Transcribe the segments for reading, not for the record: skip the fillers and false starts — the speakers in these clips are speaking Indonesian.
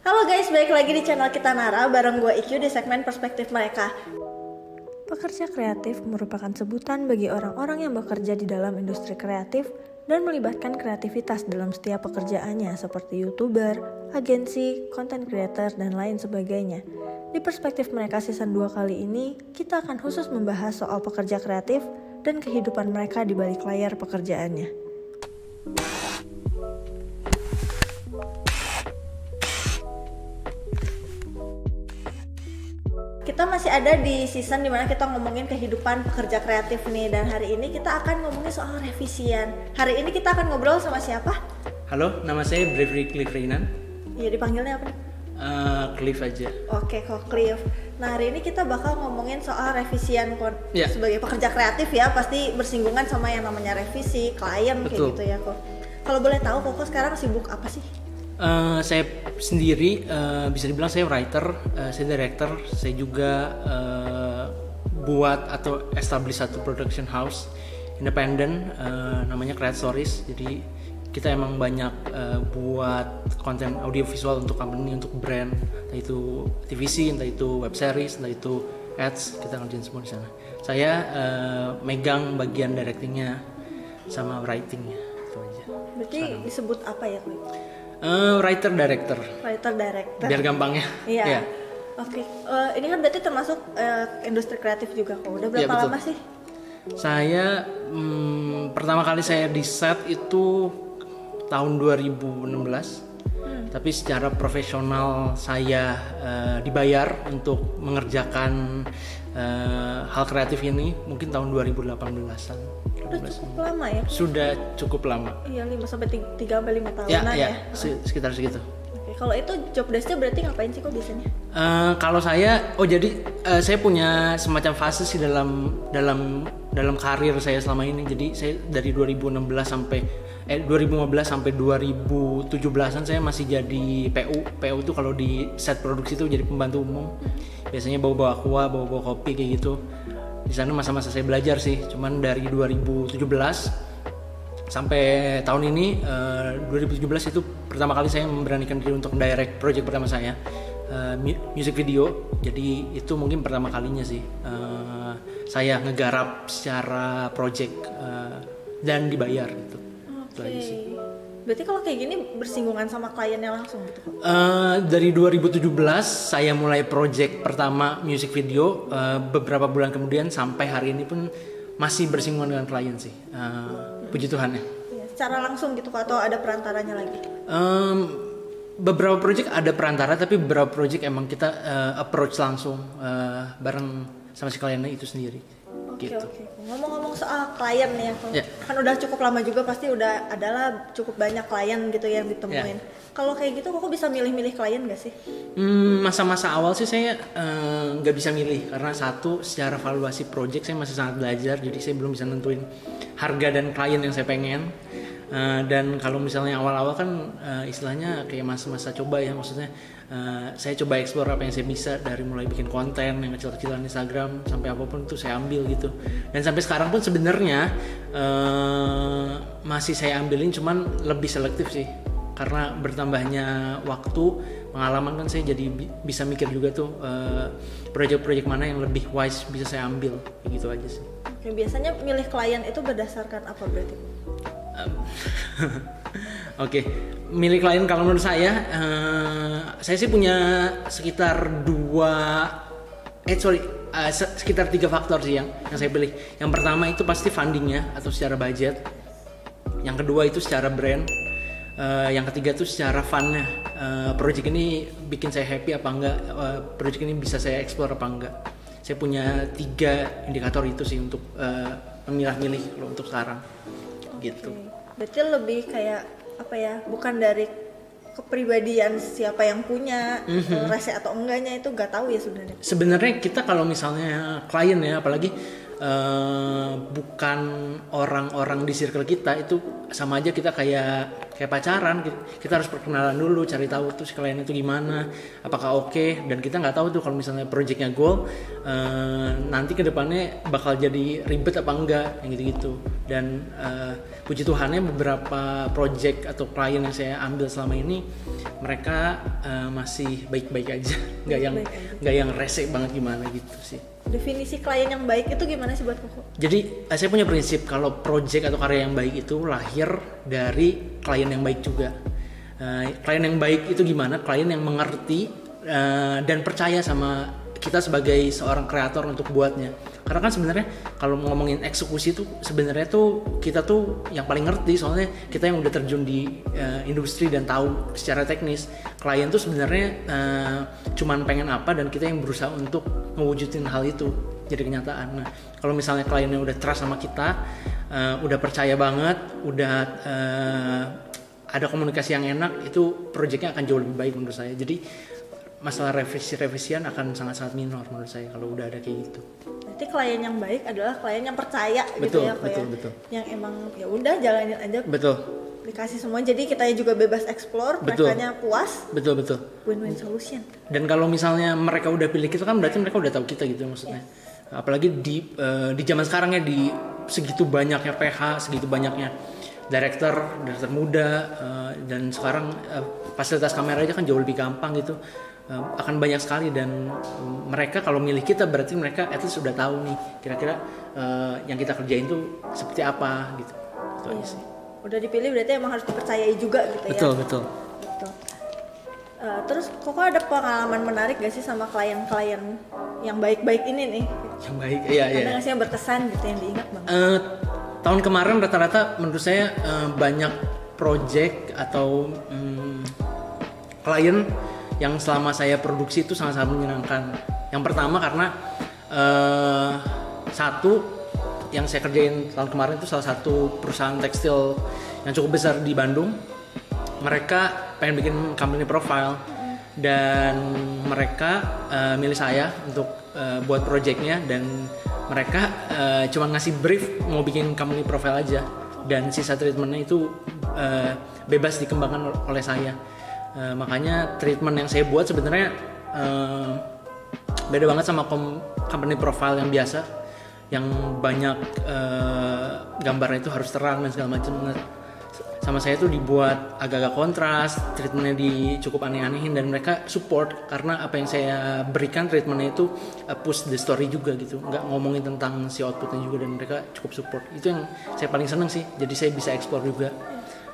Halo guys, balik lagi di channel kita Nara bareng gue IQ di segmen perspektif mereka. Pekerja kreatif merupakan sebutan bagi orang-orang yang bekerja di dalam industri kreatif dan melibatkan kreativitas dalam setiap pekerjaannya seperti YouTuber, agensi, content creator, dan lain sebagainya. Di perspektif mereka season 2 kali ini, kita akan khusus membahas soal pekerja kreatif dan kehidupan mereka di balik layar pekerjaannya. Kita masih ada di season dimana kita ngomongin kehidupan pekerja kreatif nih. Dan hari ini kita akan ngomongin soal revisian. Hari ini kita akan ngobrol sama siapa? Halo, nama saya Bravery Cliff Reinan. Iya, dipanggilnya apa? Cliff aja. Oke, kok Cliff. Nah, hari ini kita bakal ngomongin soal revisian Ya. Sebagai pekerja kreatif ya, pasti bersinggungan sama yang namanya revisi, klien. Kayak Betul. gitu ya kok. Kalau boleh tahu Koko sekarang sibuk apa sih? Saya sendiri bisa dibilang saya writer, saya director, saya juga buat atau establish satu production house independent namanya Create Stories. Jadi kita emang banyak buat konten audio visual untuk company, untuk brand, entah itu TVC, entah itu web series, entah itu ads, kita ngerjain semua di sana. Saya megang bagian directingnya sama writingnya, itu aja. Berarti disebut apa ya, Cliff? Writer director. Writer director. Biar gampang ya. Iya. Ya. Oke. Ini kan berarti termasuk industri kreatif juga kok. Udah Iya, berapa betul. lama sih? Saya pertama kali saya di set itu tahun 2016. Tapi secara profesional saya dibayar untuk mengerjakan hal kreatif ini mungkin tahun 2018-an. Udah cukup lama ya? Sudah cukup lama. Iya, 5 tahun Ya, ya. sekitar segitu. Oke, kalau itu job desk-nya berarti ngapain sih kok biasanya? Kalau saya, saya punya semacam fase sih dalam karir saya selama ini. Jadi saya dari 2015 sampai 2017an saya masih jadi PU. PU itu kalau di set produksi itu jadi pembantu umum. Biasanya bawa-bawa aqua, bawa-bawa kopi kayak gitu. Di sana masa-masa saya belajar sih. Cuman dari 2017 sampai tahun ini 2017 itu pertama kali saya memberanikan diri untuk direct project pertama saya, music video. Jadi itu mungkin pertama kalinya sih saya ngegarap secara project dan dibayar gitu. Itu aja sih. Berarti kalau kayak gini bersinggungan sama kliennya langsung gitu kok? Dari 2017 saya mulai project pertama music video, beberapa bulan kemudian sampai hari ini pun masih bersinggungan dengan klien sih. Puji Tuhan ya. Iya, secara langsung gitu kok atau ada perantaranya lagi? Beberapa project ada perantara, tapi beberapa project emang kita approach langsung bareng sama si kliennya itu sendiri. Oke, Gitu. oke. Ngomong-ngomong soal klien nih ya, Ya. kan udah cukup lama juga pasti udah adalah cukup banyak klien gitu yang ditemuin. Ya. Kalau kayak gitu kok bisa milih-milih klien gak sih? Masa-masa awal sih saya nggak bisa milih karena satu, secara valuasi project saya masih sangat belajar, jadi saya belum bisa nentuin harga dan klien yang saya pengen. Dan kalau misalnya awal-awal kan istilahnya kayak masa-masa coba ya, maksudnya saya coba explore apa yang saya bisa, dari mulai bikin konten yang kecil-kecilan Instagram sampai apapun itu saya ambil gitu. Dan sampai sekarang pun sebenarnya masih saya ambilin, cuman lebih selektif sih karena bertambahnya waktu, pengalaman kan saya jadi bisa mikir juga tuh project-project mana yang lebih wise bisa saya ambil, gitu aja sih. Oke, biasanya milih klien itu berdasarkan apa berarti? Oke, milih klien kalau menurut saya sih punya sekitar sekitar 3 faktor sih yang saya pilih. Yang pertama itu pasti fundingnya atau secara budget. Yang kedua itu secara brand. Yang ketiga itu secara funnya. Project ini bikin saya happy apa enggak? Project ini bisa saya explore apa enggak? Saya punya 3 indikator itu sih untuk memilah-milih kalau untuk sekarang. Gitu. Berarti lebih kayak apa ya? Bukan dari kepribadian siapa yang punya, rese atau enggaknya itu nggak tahu ya sebenarnya. Sebenarnya kita kalau misalnya klien ya, apalagi bukan orang-orang di circle kita, itu sama aja kita kayak pacaran. Kita harus perkenalan dulu, cari tahu tuh si klien itu gimana, apakah oke. Dan kita nggak tahu tuh kalau misalnya projectnya goal, nanti kedepannya bakal jadi ribet apa enggak, yang gitu-gitu. Dan puji Tuhannya beberapa project atau klien yang saya ambil selama ini, mereka masih baik-baik aja, nggak yang rese banget gimana gitu sih. Definisi klien yang baik itu gimana sih buat Koko? Jadi saya punya prinsip kalau project atau karya yang baik itu lahir dari klien yang baik juga. Klien yang baik itu gimana? Klien yang mengerti dan percaya sama kita sebagai seorang kreator untuk buatnya. Karena kan sebenarnya kalau ngomongin eksekusi itu sebenarnya tuh kita tuh yang paling ngerti, soalnya kita yang udah terjun di industri dan tahu secara teknis. Klien tuh sebenarnya cuman pengen apa, dan kita yang berusaha untuk mewujudin hal itu jadi kenyataan. Nah, kalau misalnya kliennya udah trust sama kita, udah percaya banget, udah ada komunikasi yang enak, itu proyeknya akan jauh lebih baik menurut saya. Jadi masalah revisi-revisian akan sangat-sangat minor menurut saya kalau udah ada kayak gitu. Berarti klien yang baik adalah klien yang percaya, betul, gitu ya, betul. Yang emang ya udah jalanin aja. Betul. Dikasih semua, jadi kita juga bebas explore, merekanya puas. Betul. Win-win solution. Dan kalau misalnya mereka udah pilih kita kan berarti mereka udah tahu kita gitu maksudnya. Yes. Apalagi di zaman sekarang ya, di segitu banyaknya PH, segitu banyaknya director muda, dan sekarang fasilitas kamera aja kan jauh lebih gampang gitu. Akan banyak sekali, dan mereka kalau milih kita berarti mereka at least sudah tahu nih kira-kira yang kita kerjain tuh seperti apa gitu. Itu aja sih. Udah dipilih berarti emang harus dipercayai juga gitu ya. Betul. Terus Koko ada pengalaman menarik gak sih sama klien-klien yang baik-baik ini nih? Yang baik, iya. Ada nggak sih yang berkesan gitu, yang diingat banget? Tahun kemarin rata-rata menurut saya banyak project atau klien yang selama saya produksi itu sangat-sangat menyenangkan. Yang pertama karena satu yang saya kerjain tahun kemarin itu salah satu perusahaan tekstil yang cukup besar di Bandung. Mereka pengen bikin company profile, dan mereka milih saya untuk buat projectnya, dan mereka cuma ngasih brief mau bikin company profile aja, dan sisa treatmentnya itu bebas dikembangkan oleh saya. Makanya treatment yang saya buat sebenarnya beda banget sama company profile yang biasa, yang banyak gambarnya itu harus terang dan segala macam. Sama saya tuh dibuat agak-agak kontras, treatmentnya cukup aneh-anehin, dan mereka support karena apa yang saya berikan treatmentnya itu push the story juga gitu, nggak ngomongin tentang si outputnya juga, dan mereka cukup support. Itu yang saya paling seneng sih, jadi saya bisa explore juga.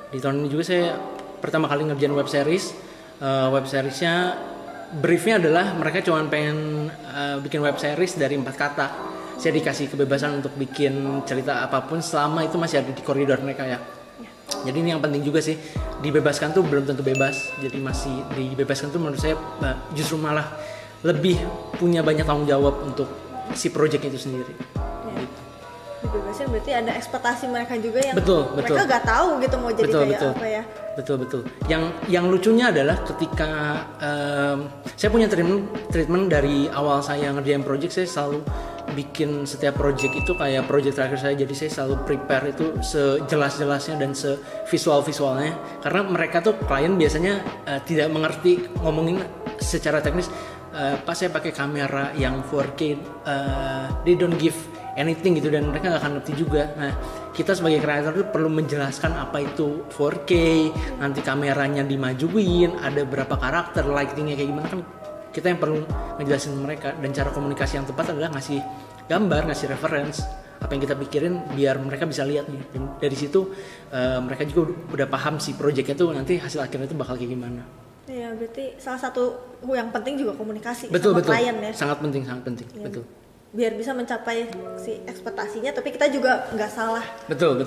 Di tahun ini juga saya pertama kali ngerjain web series. Web seriesnya briefnya adalah mereka cuma pengen bikin web series dari 4 kata. Saya dikasih kebebasan untuk bikin cerita apapun selama itu masih ada di koridor mereka ya. Jadi ini yang penting juga sih, dibebaskan tuh belum tentu bebas. Jadi masih dibebaskan tuh menurut saya justru malah lebih punya banyak tanggung jawab untuk si project itu sendiri. Ya. Gitu. Dibebasin berarti ada ekspektasi mereka juga yang betul. mereka nggak tahu gitu mau jadi apa ya. Betul. Yang lucunya adalah ketika saya punya treatment dari awal saya ngerjain project, saya selalu bikin setiap project itu kayak project terakhir saya, jadi saya selalu prepare itu sejelas-jelasnya dan sevisual-visualnya, karena mereka tuh klien biasanya tidak mengerti ngomongin secara teknis. Pas saya pakai kamera yang 4K, they don't give anything gitu, dan mereka nggak akan ngerti juga. Nah, kita sebagai kreator itu perlu menjelaskan apa itu 4K, nanti kameranya dimajuin, ada berapa karakter, lightingnya kayak gimana, kan kita yang perlu ngejelasin mereka. Dan cara komunikasi yang tepat adalah ngasih gambar, ngasih reference apa yang kita pikirin biar mereka bisa lihat nih. Dan dari situ mereka juga udah paham si projectnya tuh nanti hasil akhirnya itu bakal kayak gimana. Iya, berarti salah satu yang penting juga komunikasi betul. klien ya. Sangat penting, ya. Betul. Biar bisa mencapai si ekspektasinya, tapi kita juga nggak salah. Betul.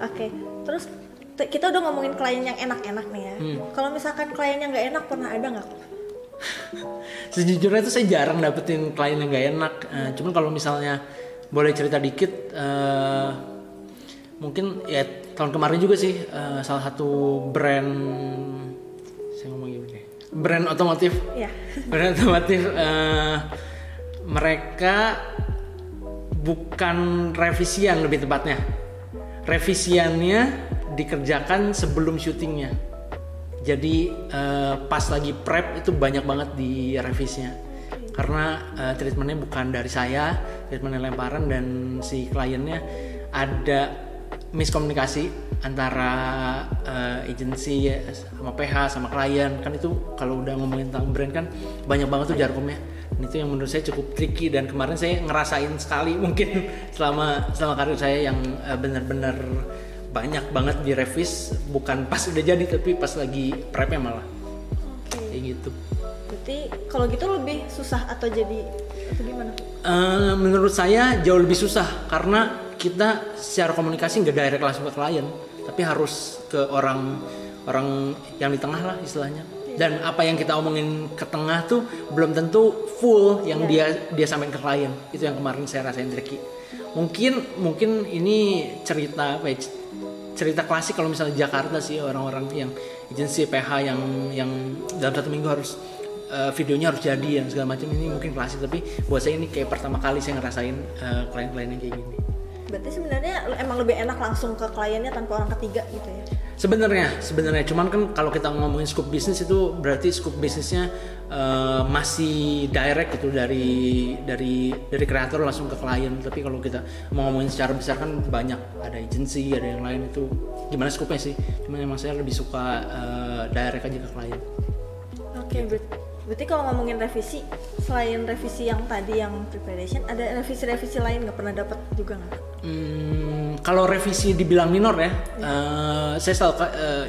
Oke, terus kita udah ngomongin klien yang enak-enak nih ya. Kalau misalkan klien yang nggak enak, pernah ada nggak? Sejujurnya itu saya jarang dapetin klien yang nggak enak. Cuman kalau misalnya boleh cerita dikit, mungkin ya tahun kemarin juga sih salah satu brand, saya ngomong gini, brand otomotif. Yeah. Brand otomotif. Mereka bukan revisian, lebih tepatnya revisiannya dikerjakan sebelum syutingnya. Jadi pas lagi prep itu banyak banget di revisinya, karena treatmentnya bukan dari saya, treatmentnya lemparan, dan si kliennya ada miskomunikasi antara agensi sama PH sama klien. Kan itu kalau udah ngomongin tentang brand kan banyak banget tuh jargomnya. Dan itu yang menurut saya cukup tricky, dan kemarin saya ngerasain sekali mungkin selama karir saya yang benar-benar banyak banget direvis, bukan pas udah jadi tapi pas lagi prepnya malah. Kayak gitu. Berarti kalau gitu lebih susah atau gimana? Menurut saya jauh lebih susah, karena kita secara komunikasi nggak direct langsung ke klien, tapi harus ke orang yang di tengah lah istilahnya. Dan apa yang kita omongin ke tengah tuh belum tentu full yang dia sampaikan ke klien. Itu yang kemarin saya rasain tricky. Mungkin ini cerita klasik kalau misalnya Jakarta sih, orang-orang yang agensi PH yang dalam 1 minggu harus videonya harus jadi dan segala macam. Ini mungkin klasik, tapi buat saya ini kayak pertama kali saya ngerasain klien-klien yang kayak gini. Berarti sebenarnya emang lebih enak langsung ke kliennya tanpa orang ketiga gitu ya? Sebenarnya cuman kan kalau kita ngomongin scope bisnis itu berarti scope bisnisnya masih direct gitu dari kreator langsung ke klien. Tapi kalau kita mau ngomongin secara besar kan banyak, ada agency, ada yang lain, itu gimana scope-nya sih. Cuman emang saya lebih suka direct aja ke klien. Oke, berarti kalau ngomongin revisi, selain revisi yang tadi yang preparation, ada revisi lain nggak pernah dapat juga nggak? Kalau revisi dibilang minor ya, saya selalu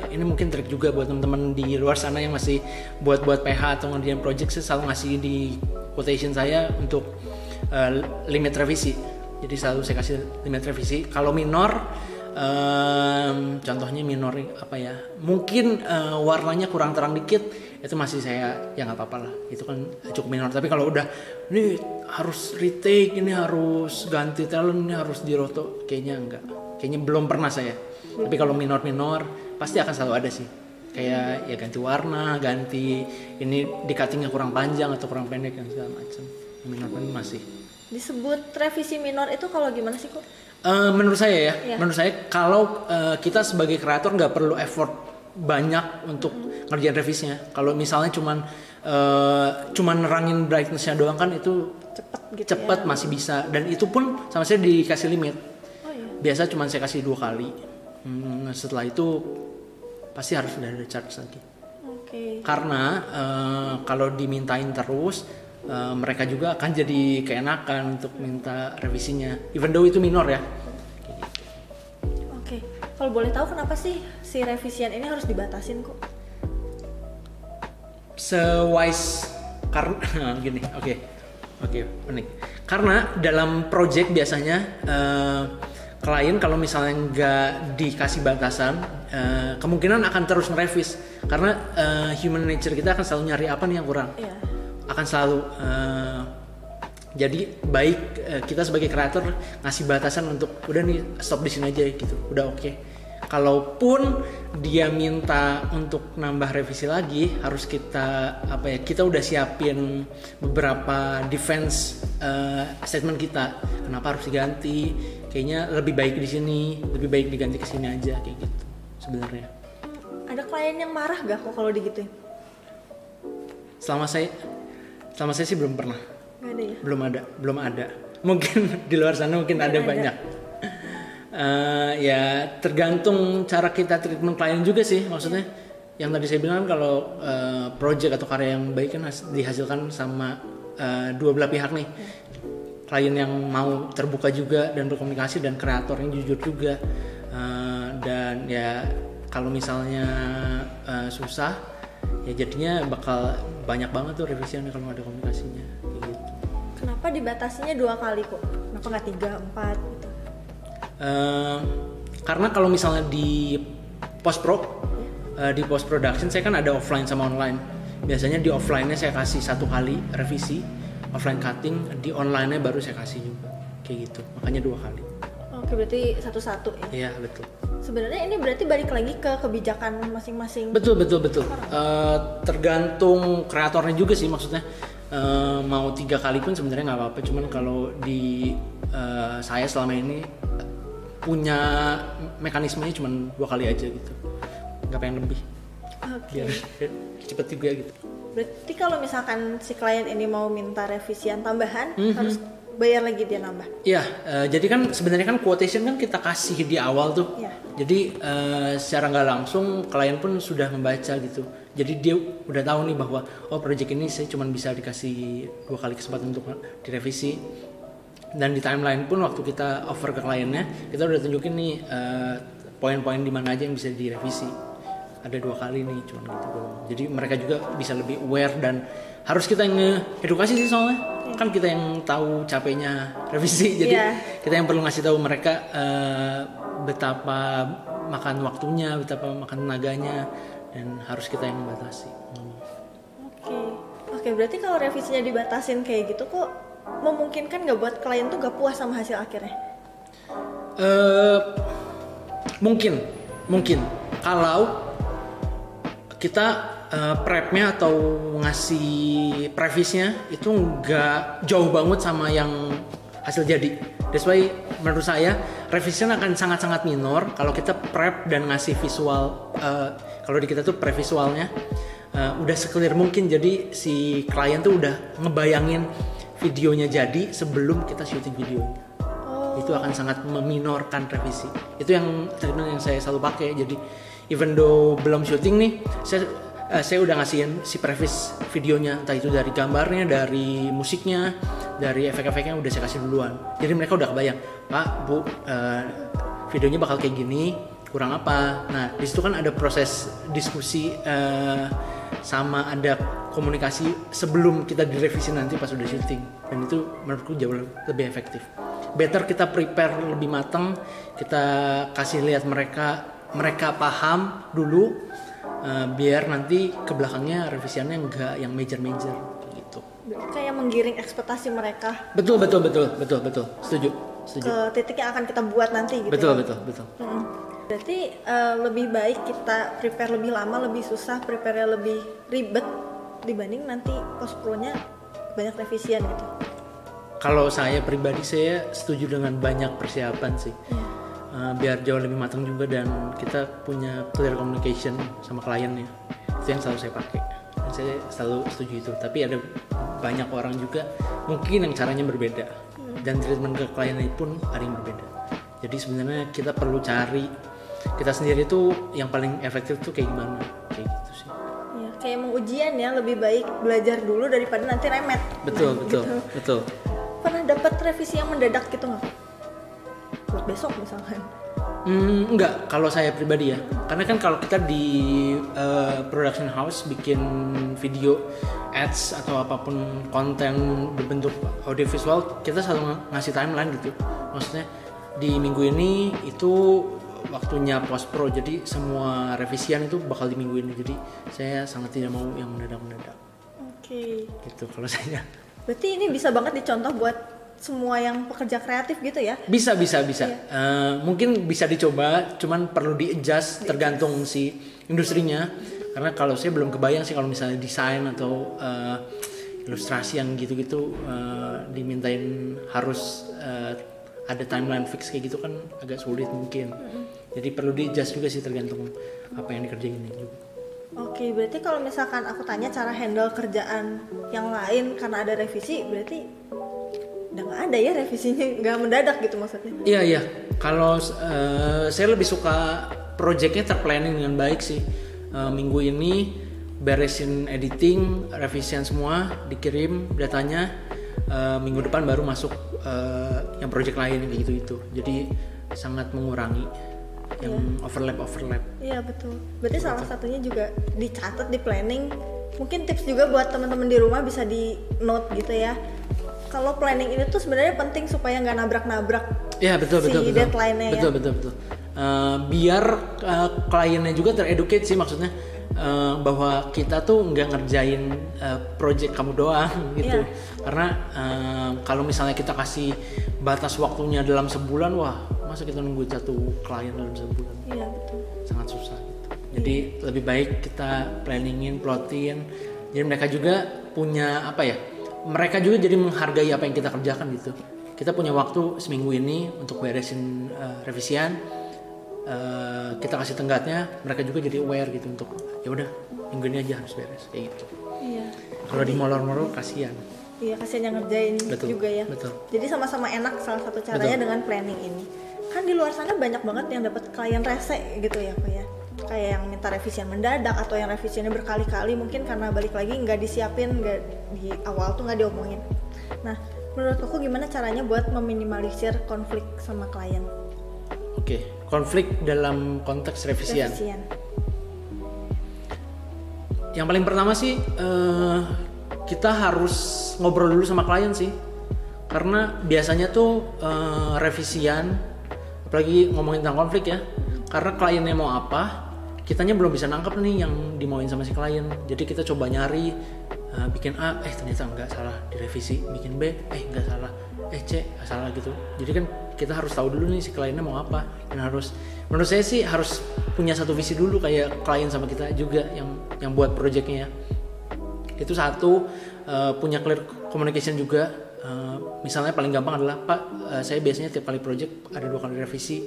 ini mungkin trik juga buat teman-teman di luar sana yang masih buat PH atau ngerjain project, saya selalu ngasih di quotation saya untuk limit revisi. Jadi selalu saya kasih limit revisi. Kalau minor, contohnya minor apa ya? Mungkin warnanya kurang terang dikit, itu masih saya ya nggak apa-apa lah, itu kan cukup minor. Tapi kalau udah ini harus retake, ini harus ganti talent, ini harus diroto, kayaknya belum pernah saya. Tapi kalau minor pasti akan selalu ada sih, kayak ya ganti warna, ganti ini di cuttingnya kurang panjang atau kurang pendek dan segala macam. Minor masih disebut revisi minor. Itu kalau gimana sih kok? Menurut saya menurut saya kalau kita sebagai kreator nggak perlu effort banyak untuk ngerjain revisinya. Kalau misalnya cuman nerangin brightness-nya doang kan itu cepet masih bisa, dan itu pun sama saya dikasih limit. Biasa cuman saya kasih 2 kali. Setelah itu pasti harus udah ada charge lagi. Karena kalau dimintain terus, mereka juga akan jadi keenakan untuk minta revisinya, even though itu minor ya. Kalau boleh tahu kenapa sih si revisian ini harus dibatasin kok? Karena gini, oke, unik. Karena dalam project biasanya klien kalau misalnya nggak dikasih batasan, kemungkinan akan terus ngerevis. Karena human nature kita akan selalu nyari apa nih yang kurang. Akan selalu jadi baik kita sebagai kreator ngasih batasan untuk udah nih stop di sini aja gitu, udah oke. Kalaupun dia minta untuk nambah revisi lagi, harus kita udah siapin beberapa defense statement kita. Kenapa harus diganti? Kayaknya lebih baik di sini, lebih baik diganti ke sini aja kayak gitu sebenarnya. Ada klien yang marah gak kok kalau digituin? Selama saya sih belum pernah. Gak ada ya? Belum ada. Mungkin di luar sana mungkin ada banyak. Ya tergantung cara kita treatment klien juga sih, maksudnya. Yang tadi saya bilang kalau project atau karya yang baik kan dihasilkan sama dua belah pihak nih. Klien yang mau terbuka juga dan berkomunikasi, dan kreator yang jujur juga. Dan ya kalau misalnya susah, ya jadinya bakal banyak banget tuh revisiannya kalau ada komunikasinya gitu. Kenapa dibatasinya 2 kali kok? Kenapa nggak 3, 4 gitu? Karena kalau misalnya di post production saya kan ada offline sama online. Biasanya di offline-nya saya kasih 1 kali revisi, offline cutting, di online-nya baru saya kasih juga kayak gitu. Makanya 2 kali. Oke, berarti satu-satu ya? Iya, betul. Sebenarnya ini berarti balik lagi ke kebijakan masing-masing. Betul. Tergantung kreatornya juga sih, maksudnya mau 3 kali pun sebenarnya nggak apa-apa, cuman kalau di saya selama ini punya mekanismenya cuman 2 kali aja gitu, nggak pengen lebih. Biar cepet juga gitu. Berarti kalau misalkan si klien ini mau minta revisian tambahan, harus bayar lagi dia nambah? Iya, jadi kan sebenarnya kan quotation kan kita kasih di awal tuh. Ya. Jadi secara nggak langsung klien pun sudah membaca gitu. Jadi dia udah tahu nih bahwa project ini saya cuma bisa dikasih 2 kali kesempatan untuk direvisi. Dan di timeline pun waktu kita offer ke kliennya, kita udah tunjukin nih poin-poin di mana aja yang bisa direvisi. Ada 2 kali nih, cuman gitu doang. Jadi mereka juga bisa lebih aware dan harus kita nge-edukasi sih soalnya. Kan kita yang tahu capeknya revisi, jadi kita yang perlu ngasih tahu mereka betapa makan waktunya, betapa makan tenaganya, dan harus kita yang membatasi. Oke, berarti kalau revisinya dibatasin kayak gitu kok memungkinkan nggak buat klien tuh gak puas sama hasil akhirnya? Mungkin kalau kita prepnya atau ngasih previsnya itu nggak jauh banget sama yang hasil jadi. That's why menurut saya revision akan sangat-sangat minor kalau kita prep dan ngasih visual. Kalau di kita tuh previsualnya udah seclear mungkin, jadi si klien tuh udah ngebayangin videonya jadi sebelum kita syuting videonya. Itu akan sangat meminorkan revisi. Itu yang treatment yang saya selalu pakai. Jadi even though belum syuting nih, saya udah ngasihin si previs videonya, entah itu dari gambarnya, dari musiknya, dari efek-efeknya udah saya kasih duluan. Jadi mereka udah kebayang, Pak, Bu, videonya bakal kayak gini, kurang apa. Nah, di situ kan ada proses diskusi sama ada komunikasi sebelum kita direvisi nanti pas udah syuting. Dan itu menurutku jauh lebih efektif. Better kita prepare lebih matang, kita kasih lihat mereka paham dulu. Biar nanti ke belakangnya revisiannya enggak yang major gitu. Kayak menggiring ekspektasi mereka. Betul. Setuju. Ke titik yang akan kita buat nanti gitu. Betul. Berarti lebih baik kita prepare lebih lama, lebih susah, prepare-nya lebih ribet dibanding nanti post pro-nya banyak revisian gitu. Kalau saya pribadi saya setuju dengan banyak persiapan sih. Biar jauh lebih matang juga dan kita punya clear communication sama kliennya. Itu yang selalu saya pakai. Dan saya selalu setuju itu. Tapi ada banyak orang juga mungkin yang caranya berbeda. Dan treatment ke kliennya pun ada yang berbeda. Jadi sebenarnya kita perlu cari kita sendiri tuh yang paling efektif tuh kayak gimana. Kayak gitu sih. Ya, kayak mau ujian ya, lebih baik belajar dulu daripada nanti remet. Betul. Pernah dapat revisi yang mendadak gitu nggak? Buat besok misalkan? Enggak, kalau saya pribadi ya. Karena kan kalau kita di production house bikin video ads atau apapun konten berbentuk audiovisual, kita selalu ngasih timeline gitu. Maksudnya di minggu ini itu waktunya post pro, jadi semua revisian itu bakal di minggu ini. Jadi saya sangat tidak mau yang mendadak-mendadak. Oke. Gitu kalau saya. Berarti ini bisa banget dicontoh buat semua yang pekerja kreatif gitu ya? Bisa. Mungkin bisa dicoba, cuman perlu di-adjust tergantung si industrinya. Karena kalau saya belum kebayang sih kalau misalnya desain atau ilustrasi yang gitu-gitu dimintain harus ada timeline fix kayak gitu kan agak sulit mungkin. Jadi perlu di-adjust juga sih tergantung apa yang dikerjain juga. Oke, berarti kalau misalkan aku tanya cara handle kerjaan yang lain karena ada revisi, berarti udah nggak ada ya revisinya, nggak mendadak gitu maksudnya? Iya. Kalau saya lebih suka projectnya terplanning dengan baik sih. Minggu ini beresin editing, revisian semua, dikirim datanya. Minggu depan baru masuk yang project lain kayak gitu. Jadi sangat mengurangi yang overlap. Iya betul. Berarti salah satunya juga dicatat di planning. Mungkin tips juga buat teman-teman di rumah bisa di note gitu ya. Kalau planning ini tuh sebenarnya penting supaya nggak nabrak-nabrak betul. deadline-nya betul. Biar kliennya juga tereducate sih, maksudnya bahwa kita tuh nggak ngerjain project kamu doang gitu. Karena kalau misalnya kita kasih batas waktunya dalam sebulan, wah masa kita nunggu satu klien dalam sebulan? Iya betul. Sangat susah gitu. Jadi lebih baik kita planningin, plotin. Jadi mereka juga punya mereka juga jadi menghargai apa yang kita kerjakan gitu. Kita punya waktu seminggu ini untuk beresin revisian, kita kasih tenggatnya, mereka juga jadi aware gitu untuk ya udah minggu ini aja harus beres kayak gitu. Iya. Kalau di molor-molor kasihan. Iya, kasihan yang ngerjain juga ya. Betul. Jadi sama-sama enak salah satu caranya dengan planning ini. Kan di luar sana banyak banget yang dapat klien rese gitu ya Kok ya. Kayak yang minta revisian mendadak atau yang revisiannya berkali-kali, mungkin karena balik lagi nggak disiapin, nggak di awal tuh nggak diomongin. Nah, menurut Koko gimana caranya buat meminimalisir konflik sama klien? Oke, konflik dalam konteks revisian. Yang paling pertama sih kita harus ngobrol dulu sama klien sih, karena biasanya tuh revisian, apalagi ngomongin tentang konflik ya, karena kliennya mau apa, kitanya belum bisa nangkep nih yang dimauin sama si klien. Jadi kita coba nyari, bikin A, ternyata nggak salah direvisi, bikin B, nggak salah, C nggak salah gitu. Jadi kan kita harus tahu dulu nih si kliennya mau apa, dan harus, menurut saya sih harus punya satu visi dulu kayak klien sama kita juga yang buat projectnya. Itu satu, punya clear communication juga. Misalnya paling gampang adalah Pak, saya biasanya tiap kali project ada 2 kali revisi.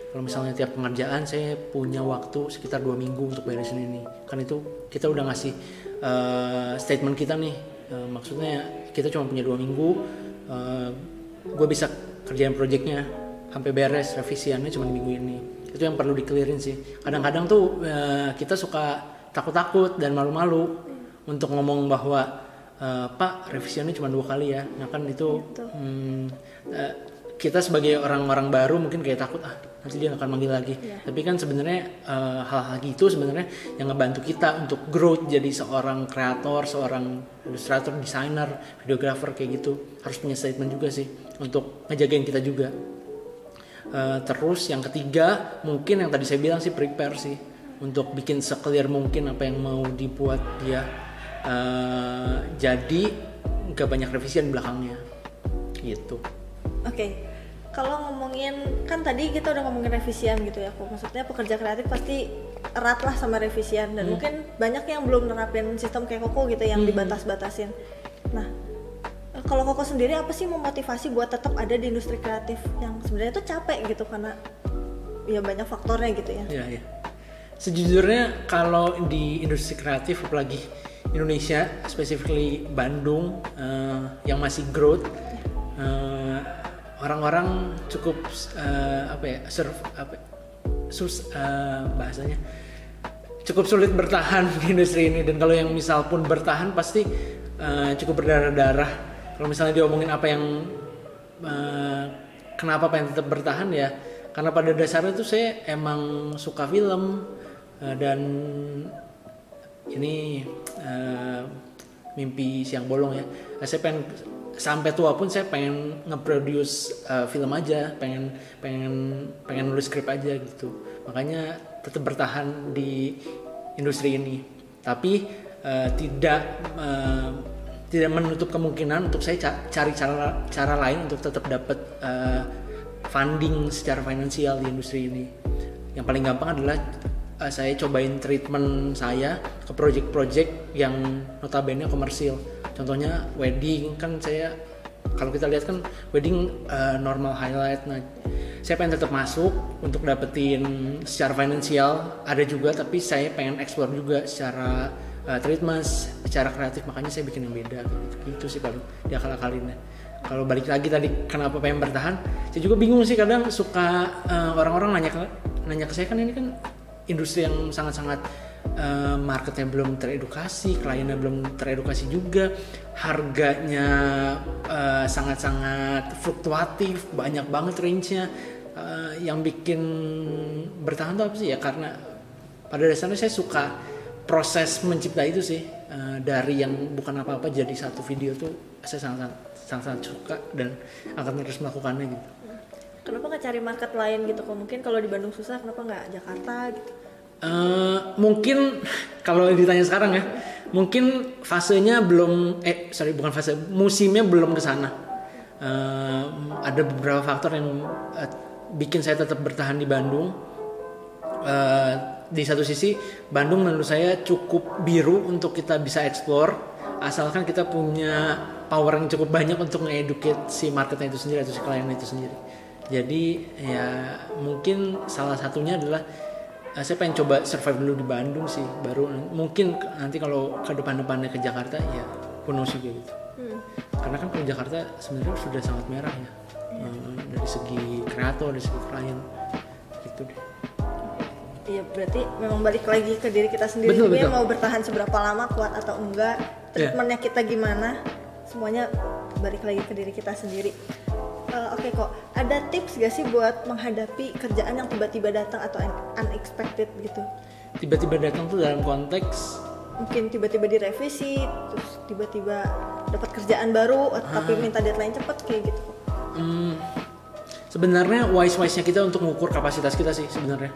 Kalau misalnya tiap pengerjaan saya punya waktu sekitar 2 minggu untuk beresin ini. Kan itu kita udah ngasih statement kita nih. Maksudnya kita cuma punya 2 minggu. Gue bisa kerjain projectnya sampai beres, revisiannya cuma minggu ini. Itu yang perlu di-clearin sih. Kadang-kadang tuh kita suka takut-takut dan malu-malu untuk ngomong bahwa Pak, revisiannya cuma 2 kali ya. Nah kan itu kita sebagai orang-orang baru mungkin kayak takut nanti dia akan manggil lagi. Tapi kan sebenarnya hal-hal gitu sebenarnya yang ngebantu kita untuk growth jadi seorang kreator, seorang ilustrator, desainer, videographer kayak gitu. Harus punya statement juga sih untuk ngejagain kita juga. Terus yang ketiga mungkin yang tadi saya bilang sih prepare sih untuk bikin se-clear mungkin apa yang mau dibuat dia. Jadi gak banyak revisian belakangnya gitu. Oke. Kalau ngomongin, kan tadi kita udah ngomongin revisian gitu ya, maksudnya pekerja kreatif pasti erat lah sama revisian, dan mungkin banyak yang belum nerapin sistem kayak Koko gitu yang dibatas-batasin. Nah, kalau Koko sendiri apa sih memotivasi buat tetap ada di industri kreatif yang sebenarnya tuh capek gitu karena ya banyak faktornya gitu ya? Iya. Sejujurnya kalau di industri kreatif apalagi Indonesia, specifically Bandung yang masih growth, orang-orang cukup bahasanya cukup sulit bertahan di industri ini. Dan kalau yang misal pun bertahan pasti cukup berdarah-darah. Kalau misalnya diomongin apa yang kenapa pengen tetap bertahan ya karena pada dasarnya tuh saya emang suka film, dan ini mimpi siang bolong ya. Saya pengen sampai tua pun saya pengen nge-produce film aja, pengen nulis skrip aja gitu. Makanya tetap bertahan di industri ini. Tapi tidak menutup kemungkinan untuk saya cari cara lain untuk tetap dapat funding secara finansial di industri ini. Yang paling gampang adalah saya cobain treatment saya ke project-project yang notabene komersil. Contohnya wedding, kan saya kalau kita lihat kan wedding normal highlight. Nah, saya pengen tetap masuk untuk dapetin secara finansial ada juga, tapi saya pengen explore juga secara treatment, secara kreatif, makanya saya bikin yang beda gitu sih kalau diakal-akalinnya. Kalau balik lagi tadi kenapa pengen bertahan, saya juga bingung sih, kadang suka orang-orang nanya ke saya, kan ini kan industri yang sangat-sangat marketnya belum teredukasi, kliennya belum teredukasi juga, harganya sangat-sangat fluktuatif, banyak banget range-nya. Yang bikin bertahan tuh apa sih ya, karena pada dasarnya saya suka proses mencipta itu sih, dari yang bukan apa-apa jadi satu video tuh saya sangat suka dan akan terus melakukannya gitu. Kenapa nggak cari market lain gitu? Mungkin kalau di Bandung susah, kenapa nggak Jakarta gitu? Mungkin kalau ditanya sekarang ya, mungkin fasenya belum, musimnya belum ke sana. Ada beberapa faktor yang bikin saya tetap bertahan di Bandung. Di satu sisi Bandung menurut saya cukup biru untuk kita bisa explore, asalkan kita punya power yang cukup banyak untuk nge-educate si marketnya itu sendiri atau si klien itu sendiri. Jadi ya mungkin salah satunya adalah saya pengen coba survive dulu di Bandung sih, baru mungkin nanti kalau ke depan-depannya ke Jakarta ya bonus juga gitu. Karena kan kalau Jakarta sebenarnya sudah sangat merah ya, dari segi kreator, dari segi klien gitu deh. Iya, berarti memang balik lagi ke diri kita sendiri. Betul. Mau bertahan seberapa lama, kuat atau enggak, treatmentnya kita gimana, semuanya balik lagi ke diri kita sendiri. Oke kok, ada tips gak sih buat menghadapi kerjaan yang tiba-tiba datang atau unexpected gitu? Tiba-tiba datang tuh dalam konteks mungkin tiba-tiba direvisi, terus tiba-tiba dapat kerjaan baru, tapi minta deadline cepat kayak gitu. Sebenarnya wise-nya kita untuk mengukur kapasitas kita sih sebenarnya.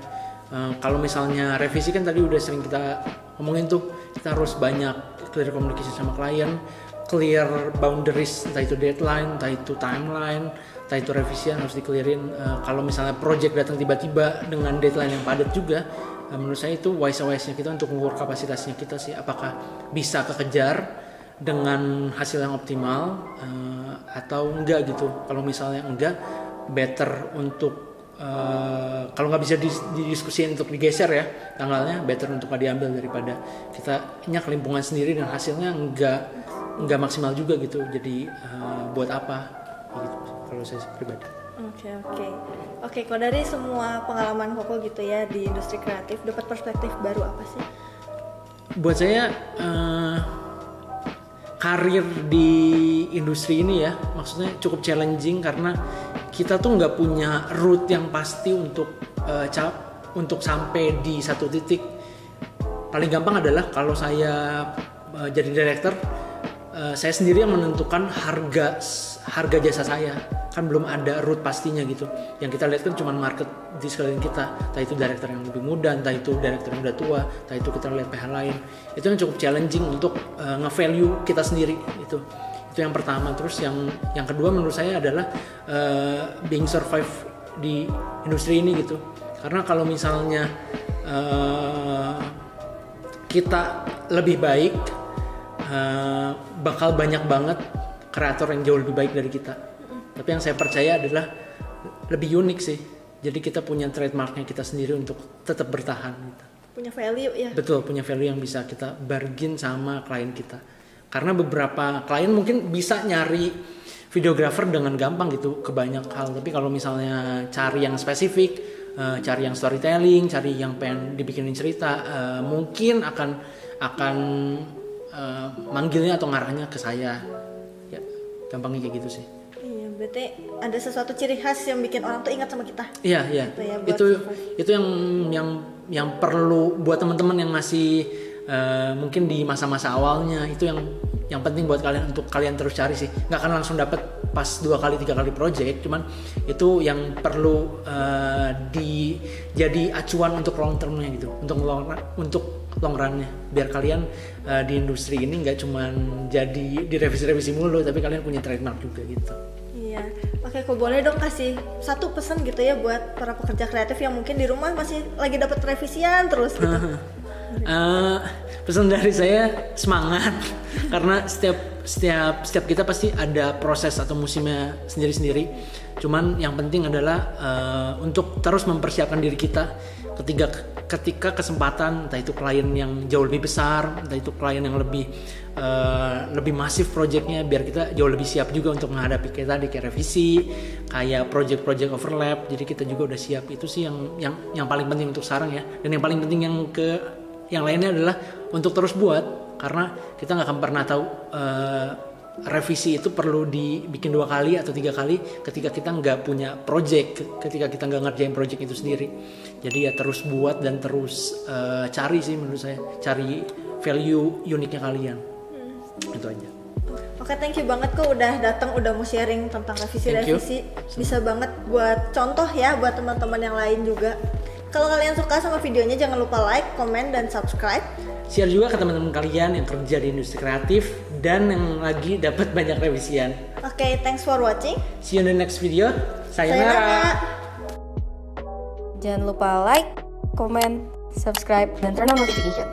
Kalau misalnya revisi kan tadi udah sering kita ngomongin tuh, kita harus banyak clear communication sama klien, clear boundaries, entah itu deadline, entah itu timeline, entah itu revisian harus di-clearin. Kalau misalnya project datang tiba-tiba dengan deadline yang padat juga, menurut saya itu wise-nya kita untuk mengukur kapasitasnya kita sih, apakah bisa kekejar dengan hasil yang optimal atau enggak gitu. Kalau misalnya enggak, better untuk kalau nggak bisa didiskusiin untuk digeser ya tanggalnya, better untuk nggak diambil daripada kita kelimpungan sendiri dan hasilnya nggak maksimal juga gitu. Jadi buat apa gitu kalau saya pribadi. Oke, kalau dari semua pengalaman Koko gitu ya di industri kreatif, dapat perspektif baru apa sih? Buat saya karir di industri ini ya, maksudnya cukup challenging karena kita tuh nggak punya route yang pasti untuk sampai di satu titik. Paling gampang adalah kalau saya jadi director, saya sendiri yang menentukan harga jasa saya. Kan belum ada route pastinya gitu. Yang kita lihat kan cuma market di sekeliling kita. Entah itu director yang lebih muda, entah itu director yang udah tua, entah itu kita lihat PH lain. Itu yang cukup challenging untuk nge-value kita sendiri itu yang pertama. Terus yang kedua menurut saya adalah being survive di industri ini gitu. Karena kalau misalnya kita lebih baik, bakal banyak banget kreator yang jauh lebih baik dari kita. Tapi yang saya percaya adalah lebih unik sih. Jadi kita punya trademarknya kita sendiri untuk tetap bertahan gitu. Punya value ya. Betul, punya value yang bisa kita bargain sama klien kita. Karena beberapa klien mungkin bisa nyari videographer dengan gampang gitu ke banyak hal. Tapi kalau misalnya cari yang spesifik, cari yang storytelling, cari yang pengen dibikinin cerita, mungkin akan manggilnya atau ngarahnya ke saya. Ya, gampangnya kayak gitu sih. Iya, berarti ada sesuatu ciri khas yang bikin orang tuh ingat sama kita. Iya. Gitu ya, itu yang perlu buat teman-teman yang masih mungkin di masa-masa awalnya, itu yang penting buat kalian, untuk kalian terus cari sih. Nggak akan langsung dapat pas 2 kali 3 kali project, cuman itu yang perlu jadi acuan untuk long termnya gitu, untuk long runnya, biar kalian di industri ini nggak cuman jadi direvisi-revisi mulu, tapi kalian punya trademark juga gitu. Iya, oke, kok boleh dong kasih satu pesan gitu ya buat para pekerja kreatif yang mungkin di rumah masih lagi dapat revisian terus gitu. Pesan dari saya semangat karena setiap kita pasti ada proses atau musimnya sendiri-sendiri. Cuman yang penting adalah untuk terus mempersiapkan diri kita ketika kesempatan, entah itu klien yang jauh lebih besar, entah itu klien yang lebih masif projectnya, biar kita jauh lebih siap juga untuk menghadapi kayak revisi, kayak project overlap. Jadi kita juga udah siap. Itu sih yang paling penting untuk sekarang ya. Dan yang paling penting yang lainnya adalah untuk terus buat, karena kita nggak akan pernah tahu revisi itu perlu dibikin 2 kali atau 3 kali ketika kita nggak punya project, ketika kita nggak ngerjain project itu sendiri. Jadi ya terus buat dan terus cari sih, menurut saya cari value uniknya kalian. Itu aja. Oke, thank you banget kok udah datang, udah mau sharing tentang revisi. Bisa banget buat contoh ya buat teman-teman yang lain juga. Kalau kalian suka sama videonya, jangan lupa like, comment, dan subscribe. Share juga ke teman-teman kalian yang kerja di industri kreatif dan yang lagi dapat banyak revisian. Oke, thanks for watching. See you in the next video. Sayonara. Jangan lupa like, comment, subscribe, dan turn on notification.